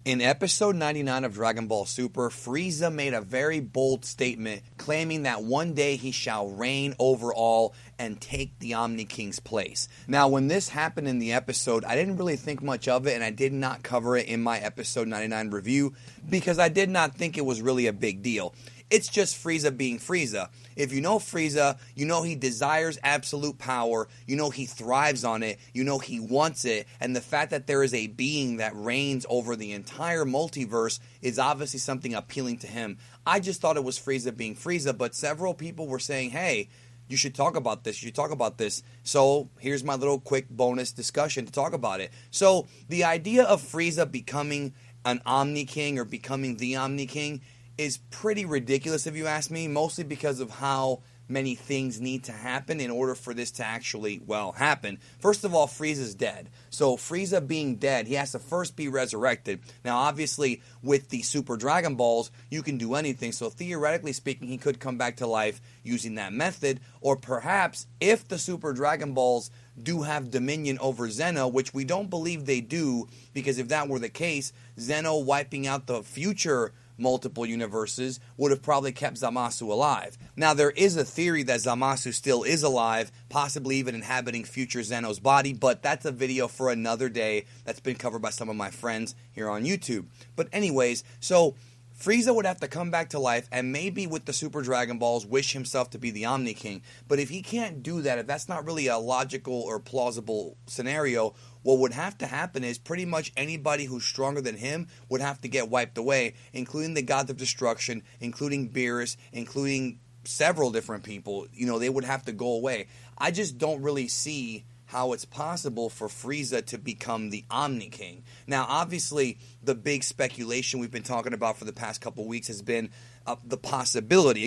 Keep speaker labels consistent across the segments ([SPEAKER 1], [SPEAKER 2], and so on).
[SPEAKER 1] In episode 99 of Dragon Ball Super, Frieza made a very bold statement claiming that one day he shall reign over all and take the Omni King's place. Now, when this happened in the episode, I didn't really think much of it, and I did not cover it in my episode 99 review because I did not think it was really a big deal. It's just Frieza being Frieza. If you know Frieza, you know he desires absolute power, you know he thrives on it, you know he wants it, and the fact that there is a being that reigns over the entire multiverse is obviously something appealing to him. I just thought it was Frieza being Frieza, but several people were saying, hey, you should talk about this, you should talk about this. So here's my little quick bonus discussion to talk about it. So the idea of Frieza becoming an Omni King or becoming the Omni King is pretty ridiculous if you ask me, mostly because of how many things need to happen in order for this to actually, well, happen. First of all, Frieza's dead. So Frieza being dead, he has to first be resurrected. Now, obviously, with the Super Dragon Balls, you can do anything. So theoretically speaking, he could come back to life using that method. Or perhaps, if the Super Dragon Balls do have dominion over Zeno, which we don't believe they do, because if that were the case, Zeno wiping out the future multiple universes would have probably kept Zamasu alive. Now, there is a theory that Zamasu still is alive, possibly even inhabiting future Zeno's body, but that's a video for another day that's been covered by some of my friends here on YouTube. But anyways, so Frieza would have to come back to life and maybe with the Super Dragon Balls wish himself to be the Omni King. But if he can't do that, if that's not really a logical or plausible scenario, what would have to happen is pretty much anybody who's stronger than him would have to get wiped away, including the Gods of Destruction, including Beerus, including several different people. You know, they would have to go away. I just don't really see how it's possible for Frieza to become the Omni King. Now, obviously, the big speculation we've been talking about for the past couple weeks has been the possibility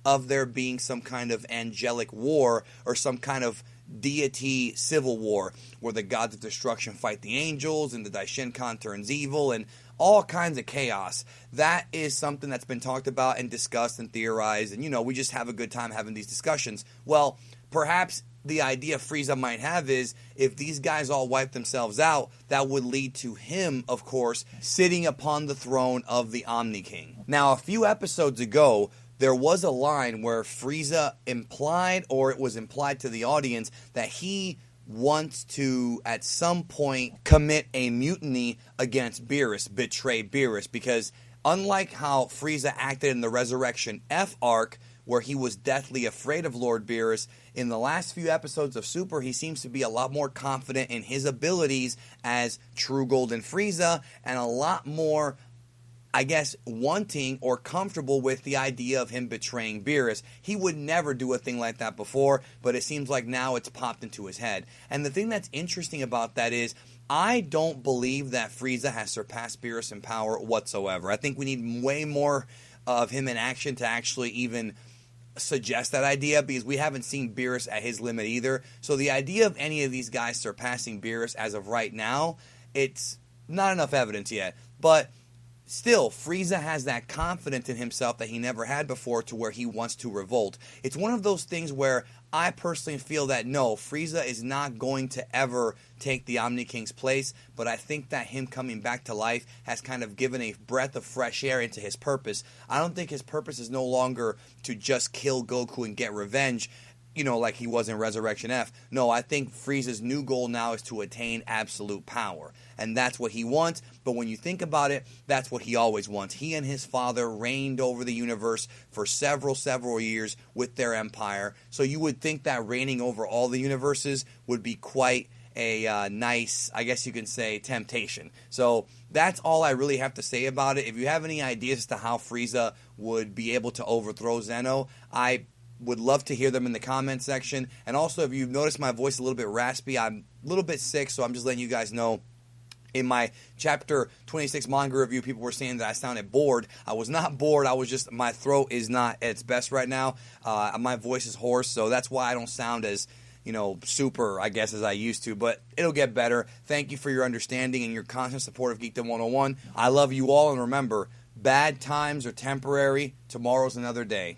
[SPEAKER 1] of there being some kind of angelic war or some kind of deity civil war where the Gods of Destruction fight the angels and the Daishinkan turns evil and all kinds of chaos. That is something that's been talked about and discussed and theorized, and, you know, we just have a good time having these discussions. Well, perhaps the idea Frieza might have is if these guys all wipe themselves out, that would lead to him, of course, sitting upon the throne of the Omni King. Now, a few episodes ago, there was a line where Frieza implied, or it was implied to the audience, that he wants to, at some point, commit a mutiny against Beerus, betray Beerus, because unlike how Frieza acted in the Resurrection F arc, where he was deathly afraid of Lord Beerus, in the last few episodes of Super, he seems to be a lot more confident in his abilities as True Golden Frieza, and a lot more, I guess, wanting or comfortable with the idea of him betraying Beerus. He would never do a thing like that before, but it seems like now it's popped into his head. And the thing that's interesting about that is, I don't believe that Frieza has surpassed Beerus in power whatsoever. I think we need way more of him in action to actually even suggest that idea, because we haven't seen Beerus at his limit either. So the idea of any of these guys surpassing Beerus as of right now, it's not enough evidence yet. But still, Frieza has that confidence in himself that he never had before to where he wants to revolt. It's one of those things where I personally feel that no, Frieza is not going to ever take the Omni King's place, but I think that him coming back to life has kind of given a breath of fresh air into his purpose. I don't think his purpose is no longer to just kill Goku and get revenge, you know, like he was in Resurrection F. No, I think Frieza's new goal now is to attain absolute power. And that's what he wants. But when you think about it, that's what he always wants. He and his father reigned over the universe for several years with their empire. So you would think that reigning over all the universes would be quite a nice, I guess you can say, temptation. So that's all I really have to say about it. If you have any ideas as to how Frieza would be able to overthrow Zeno, I would love to hear them in the comment section. And also, if you've noticed my voice a little bit raspy, I'm a little bit sick, so I'm just letting you guys know. In my Chapter 26 manga review, people were saying that I sounded bored. I was not bored. I was just, my throat is not at its best right now. My voice is hoarse, so that's why I don't sound as, you know, super, I guess, as I used to. But it'll get better. Thank you for your understanding and your constant support of Geekdom 101. I love you all, and remember, bad times are temporary. Tomorrow's another day.